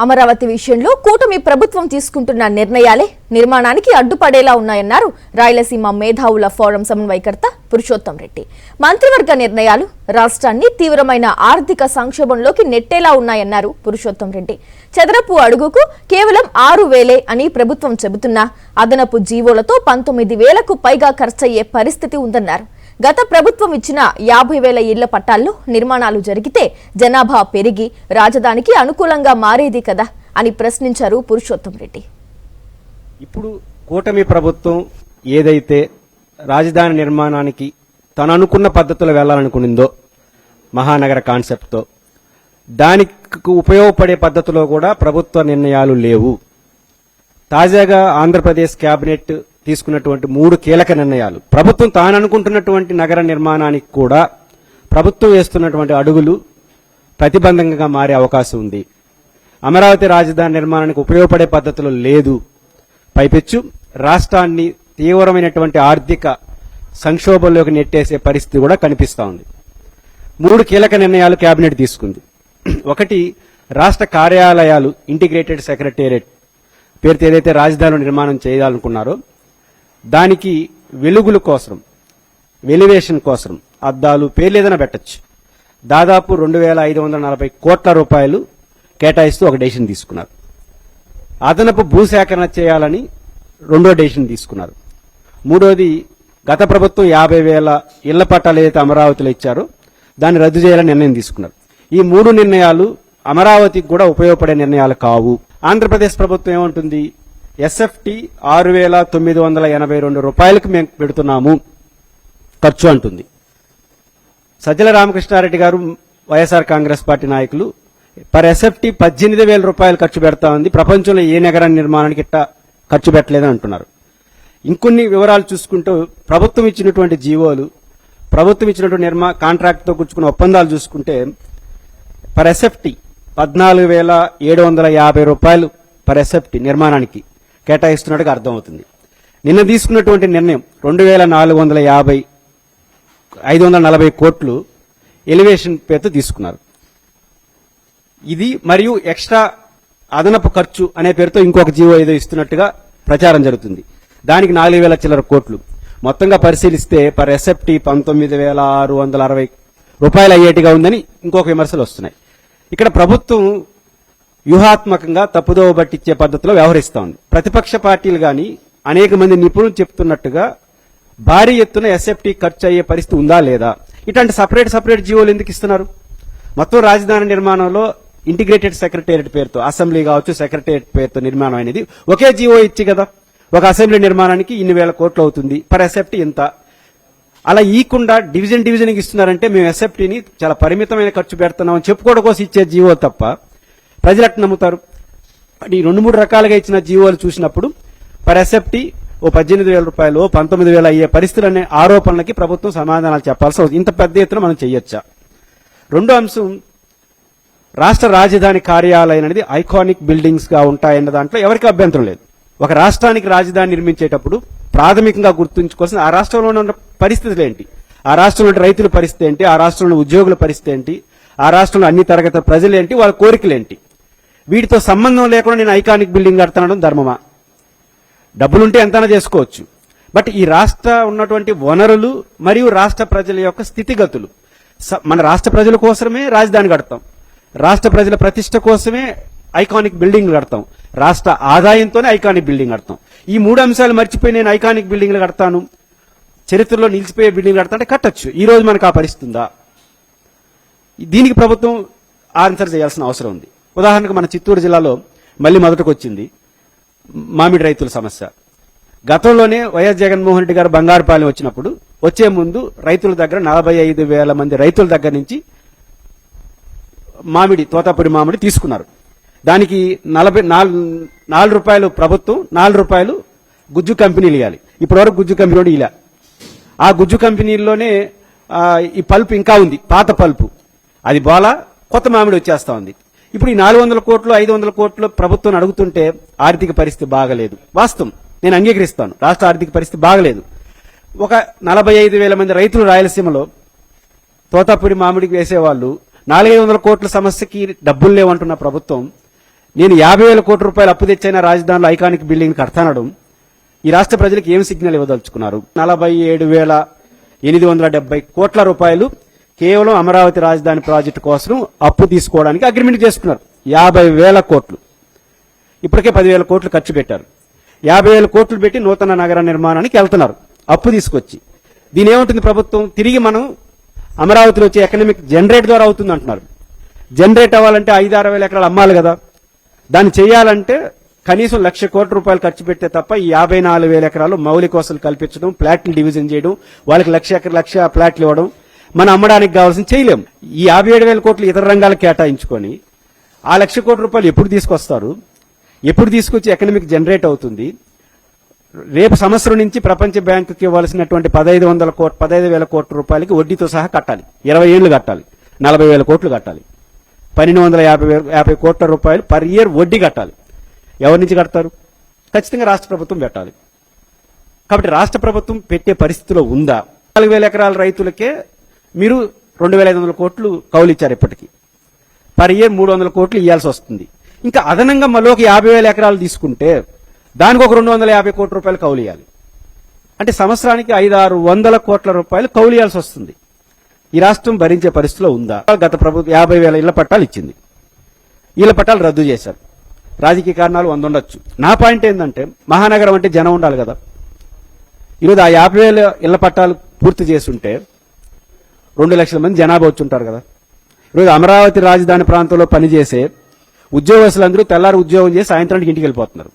అమరావతి విషయంలో కూటమి ప్రభుత్వం తీసుకుంటున్న నిర్ణయాలే నిర్మాణానికి అడ్డుపడేలా ఉన్నాయన్నారు రాయలసీమ మేధావుల ఫోరం సమన్వయకర్త పురుషోత్తం రెడ్డి. మంత్రివర్గ నిర్ణయాలు రాష్ట్రాన్ని తీవ్రమైన ఆర్థిక సంక్షోభంలోకి నెట్టేలా ఉన్నాయన్నారు పురుషోత్తం రెడ్డి. చదరపు అడుగుకు కేవలం 6,000 అని ప్రభుత్వం చెబుతున్నా అదనపు జీవోలతో 19,000కు పైగా ఖర్చయ్యే పరిస్థితి ఉందన్నారు. గత ప్రభుత్వం ఇచ్చిన 50,000 ఇళ్ల పట్టాల్లో నిర్మాణాలు జరిగితే జనాభా పెరిగి రాజధానికి అనుకూలంగా మారేది కదా అని ప్రశ్నించారు పురుషోత్తం రెడ్డి. ఇప్పుడు కూటమి ప్రభుత్వం ఏదైతే రాజధాని నిర్మాణానికి తను అనుకున్న పద్ధతిలో వెళ్లాలనుకునిందో మహానగర కాన్సెప్ట్తో, దానికి ఉపయోగపడే పద్ధతిలో కూడా ప్రభుత్వ నిర్ణయాలు లేవు. తాజాగా ఆంధ్రప్రదేశ్ కేబినెట్ తీసుకున్నటువంటి 3 కీలక నిర్ణయాలు ప్రభుత్వం తాను అనుకుంటున్నటువంటి నగర నిర్మాణానికి కూడా ప్రభుత్వం వేస్తున్నటువంటి అడుగులు ప్రతిబంధకంగా మారే అవకాశం ఉంది. అమరావతి రాజధాని నిర్మాణానికి ఉపయోగపడే పద్ధతులు లేదు. పైపెచ్చు రాష్ట్రాన్ని తీవ్రమైనటువంటి ఆర్థిక సంక్షోభంలోకి నెట్టేసే పరిస్థితి కూడా కనిపిస్తా ఉంది. 3 కీలక నిర్ణయాలు కేబినెట్ తీసుకుంది. ఒకటి, రాష్ట్ర కార్యాలయాలు ఇంటిగ్రేటెడ్ సెక్రటేరియట్ పేరుతో ఏదైతే రాజధాని నిర్మాణం చేయాలనుకున్నారో దానికి వెలుగుల కోసం, వెలివేషన్ కోసం అద్దాలు పేర్లు ఏదైనా పెట్టచ్చు. దాదాపు 2,540 కోట్ల రూపాయలు కేటాయిస్తూ ఒక డెసిషన్ తీసుకున్నారు. అదనపు భూసేకరణ చేయాలని రెండో డెసిషన్ తీసుకున్నారు. మూడోది, గత ప్రభుత్వం 50,000 ఇళ్ల పట్టాలు ఏదైతే అమరావతిలో ఇచ్చారో దాన్ని రద్దు చేయాలని నిర్ణయం తీసుకున్నారు. ఈ 3 నిర్ణయాలు అమరావతికి కూడా ఉపయోగపడే నిర్ణయాలు కావు. ఆంధ్రప్రదేశ్ ప్రభుత్వం ఏమంటుంది? ఎస్ఎఫ్టీ 6,982 రూపాయలకు మేము పెడుతున్నాము ఖర్చు అంటుంది. సజ్జల రామకృష్ణారెడ్డి గారు వైఎస్ఆర్ కాంగ్రెస్ పార్టీ నాయకులు పర్ ఎస్ఎఫ్టీ 18,000 రూపాయలు ఖర్చు పెడతా ఉంది, ప్రపంచంలో ఏ నగర నిర్మాణానికి ఇట్లా ఖర్చు పెట్టలేదని అంటున్నారు. ఇంకొన్ని వివరాలు చూసుకుంటూ ప్రభుత్వం ఇచ్చినటువంటి జీవోలు, ప్రభుత్వం ఇచ్చినటువంటి కాంట్రాక్ట్తో కూర్చుకున్న ఒప్పందాలు చూసుకుంటే పర్ ఎస్ఎఫ్టీ 14,750 రూపాయలు పర్ ఎస్ఎఫ్టీ నిర్మాణానికి కేటాయిస్తున్నట్టుగా అర్థమవుతుంది. నిన్న తీసుకున్నటువంటి నిర్ణయం 2,540 కోట్లు ఎలివేషన్ పేరుతో తీసుకున్నారు. ఇది మరియు ఎక్స్ట్రా అదనపు ఖర్చు అనే పేరుతో ఇంకొక జీవో ఏదో ఇస్తున్నట్టుగా ప్రచారం జరుగుతుంది. దానికి 4,000 చిల్లర కోట్లు. మొత్తంగా పరిశీలిస్తే పర్ ఎస్ఎఫ్టీ 19,660 రూపాయలు అయ్యేట్టుగా ఉందని ఇంకొక విమర్శలు వస్తున్నాయి. ఇక్కడ ప్రభుత్వం వ్యూహాత్మకంగా తప్పుదోవ పట్టించే పద్ధతిలో వ్యవహరిస్తోంది. ప్రతిపక్ష పార్టీలు గాని అనేక మంది నిపుణులు చెప్తున్నట్టుగా భారీ ఎత్తున ఎస్ఎఫ్టీ ఖర్చు అయ్యే పరిస్థితి ఉందా లేదా? ఇట్లాంటి సపరేట్ జీవోలు ఎందుకు ఇస్తున్నారు? మొత్తం రాజధాని నిర్మాణంలో ఇంటిగ్రేటెడ్ సెక్రటేరియట్ పేరుతో, అసెంబ్లీ కావచ్చు సెక్రటేరియట్ పేరుతో నిర్మాణం అనేది ఒకే జీవో ఇచ్చి కదా ఒక అసెంబ్లీ నిర్మాణానికి ఇన్ని వేల కోట్లు అవుతుంది, పర్ ఎస్ఎఫ్టీ ఇంత. అలా ఈకుండా డివిజన్కి ఇస్తున్నారంటే మేము ఎస్ఎఫ్టీని చాలా పరిమితమైన ఖర్చు పెడుతున్నామని చెప్పుకోవడం కోసం ఇచ్చే జీవో తప్ప ప్రజలు ఎట్లా నమ్ముతారు? ఈ 2-3 రకాలుగా ఇచ్చిన జీవోలు చూసినప్పుడు పర్ ఎస్ఎఫ్టీ 18,000 రూపాయలు 19,000 అయ్యే పరిస్థితులు అనే ఆరోపణలకి ప్రభుత్వం సమాధానాలు చెప్పాల్సి అవుతుంది. ఇంత పెద్ద ఎత్తున మనం చేయొచ్చా? రెండో అంశం, రాష్ట్ర రాజధాని కార్యాలయం అనేది ఐకానిక్ బిల్డింగ్స్ గా ఉంటాయన్న దాంట్లో ఎవరికి అభ్యంతరం లేదు. ఒక రాష్ట్రానికి రాజధాని నిర్మించేటప్పుడు ప్రాథమికంగా గుర్తుంచుకోవాల్సిన ఆ రాష్ట్రంలో ఉన్న పరిస్థితులు ఏంటి, ఆ రాష్ట్రంలో రైతుల పరిస్థితి ఏంటి, ఆ రాష్ట్రంలో ఉద్యోగుల పరిస్థితి ఏంటి, ఆ రాష్ట్రంలో అన్ని తరగతుల ప్రజలు ఏంటి, వాళ్ళ కోరికలు ఏంటి, వీటితో సంబంధం లేకుండా నేను ఐకానిక్ బిల్డింగ్ కడతానడం ధర్మమా? డబ్బులుంటే ఎంతైనా చేసుకోవచ్చు. బట్ ఈ రాష్ట్ర ఉన్నటువంటి వనరులు మరియు రాష్ట్ర ప్రజల యొక్క స్థితిగతులు, మన రాష్ట్ర ప్రజల కోసమే రాజధాని కడతాం, రాష్ట్ర ప్రజల ప్రతిష్ట కోసమే ఐకానిక్ బిల్డింగ్లు కడతాం, రాష్ట్ర ఆదాయంతోనే ఐకానిక్ బిల్డింగ్ కడతాం. ఈ 3 అంశాలు మర్చిపోయి నేను ఐకానిక్ బిల్డింగ్లు కడతాను, చరిత్రలో నిలిచిపోయే బిల్డింగ్లు కడతా అంటే కట్టచ్చు. ఈ రోజు మనకు ఆ పరిస్థితి ఉందా? దీనికి ప్రభుత్వం ఆన్సర్ చేయాల్సిన అవసరం ఉంది. ఉదాహరణకు మన చిత్తూరు జిల్లాలో మళ్లీ మొదటకు వచ్చింది మామిడి రైతుల సమస్య. గతంలోనే వైఎస్ జగన్మోహన్ రెడ్డి గారు బంగారుపాలెం వచ్చినప్పుడు వచ్చే ముందు రైతుల దగ్గర 45,000 మంది రైతుల దగ్గర నుంచి తోతాపురి మామిడి తీసుకున్నారు. దానికి 4 రూపాయలు ప్రభుత్వం, 4 రూపాయలు గుజ్జు కంపెనీలు ఇవ్వాలి. ఇప్పటివరకు గుజ్జు కంపెనీ ఇలా, ఆ గుజ్జు కంపెనీల్లోనే ఈ పల్పు ఇంకా ఉంది, పాత పల్పు, అది బోలా కొత్త మామిడి వచ్చేస్తా ఉంది. ఇప్పుడు ఈ 400 కోట్లు 500 కోట్లు ప్రభుత్వం అడుగుతుంటే ఆర్థిక పరిస్థితి బాగలేదు. వాస్తవం, నేను అంగీకరిస్తాను, రాష్ట్ర ఆర్థిక పరిస్థితి బాగలేదు. ఒక 45,000 మంది రైతులు రాయలసీమలో తోతాపురి మామిడికి వేసేవాళ్ళు 400 కోట్ల సమస్యకి డబ్బులు లేవంటున్న ప్రభుత్వం నేను 50,000 కోట్ల రూపాయలు అప్పు తెచ్చైనా రాజధానిలో ఐకానిక్ బిల్డింగ్ కడతానడం ఈ రాష్ట్ర ప్రజలకు ఏం సిగ్నల్ ఇవ్వదలుచుకున్నారు? 47,870 కోట్ల రూపాయలు కేవలం అమరావతి రాజధాని ప్రాజెక్టు కోసం అప్పు తీసుకోవడానికి అగ్రిమెంట్ చేసుకున్నారు. 50,000 కోట్లు. ఇప్పటికే 10,000 కోట్లు ఖర్చు పెట్టారు. 50,000 కోట్లు పెట్టి నూతన నగర నిర్మాణానికి వెళ్తున్నారు అప్పు తీసుకొచ్చి. దీని ఏముంటుంది ప్రభుత్వం? తిరిగి మనం అమరావతిలో వచ్చే ఎకనామిక్ జనరేట్ ద్వారా అవుతుంది అంటున్నారు. జనరేట్ అవ్వాలంటే 5-6 వేల ఎకరాలు అమ్మాలి కదా. దాన్ని చేయాలంటే కనీసం 1,00,000 కోట్ల రూపాయలు ఖర్చు పెడితే తప్ప ఈ 54,000 ఎకరాలు మౌలిక వసతులు కల్పించడం, ప్లాట్లు డివిజన్ చేయడం, వాళ్ళకి 1,00,000 ప్లాట్లు ఇవ్వడం, మనం అమ్మడానికి కావాల్సింది చేయలేం. ఈ 57,000 కోట్లు ఇతర రంగాలకు కేటాయించుకొని ఆ 1,00,000 కోట్ల రూపాయలు ఎప్పుడు తీసుకొస్తారు? ఎప్పుడు తీసుకొచ్చి ఎకనామిక్ జనరేట్ అవుతుంది? రేపు సంవత్సరం నుంచి ప్రపంచ బ్యాంకుకి ఇవ్వాల్సినటువంటి 15,000 కోట్ల రూపాయలకి వడ్డీతో సహా కట్టాలి. 20 ఏళ్లు కట్టాలి. 40,000 కోట్లు కట్టాలి. 1,250 కోట్ల రూపాయలు పర్ ఇయర్ వడ్డీ కట్టాలి. ఎవరి నుంచి కడతారు? ఖచ్చితంగా రాష్ట్ర ప్రభుత్వం పెట్టాలి. కాబట్టి రాష్ట్ర ప్రభుత్వం పెట్టే పరిస్థితిలో ఉందా? 4,000 ఎకరాల రైతులకే మీరు 2,500 కోట్లు కౌలు ఇచ్చారు. ఇప్పటికీ పర్ ఇయర్ 300 కోట్లు ఇవ్వాల్సి వస్తుంది. ఇంకా అదనంగా మళ్ళీ 50,000 ఎకరాలు తీసుకుంటే దానికి ఒక 250 కోట్ల రూపాయలు కౌలు ఇవ్వాలి. అంటే సంవత్సరానికి 500-600 కోట్ల రూపాయలు కౌలు ఇవ్వాల్సి వస్తుంది. ఈ రాష్ట్రం భరించే పరిస్థితిలో ఉందా? గత ప్రభుత్వం 50,000 ఇళ్ల పట్టాలు ఇచ్చింది. ఇళ్ల పట్టాలు రద్దు చేశారు. రాజకీయ కారణాలు 100 ఉండొచ్చు. నా పాయింట్ ఏంటంటే మహానగరం అంటే జనం ఉండాలి కదా. ఈరోజు ఆ 50,000 ఇళ్ల పట్టాలు పూర్తి చేస్తుంటే 2 లక్షల మంది జనాభా వచ్చి ఉంటారు కదా. ఈరోజు అమరావతి రాజధాని ప్రాంతంలో పనిచేసే ఉద్యోగస్తులందరూ తెల్లారి ఉద్యోగం చేసి సాయంత్రానికి ఇంటికి వెళ్ళిపోతున్నారు.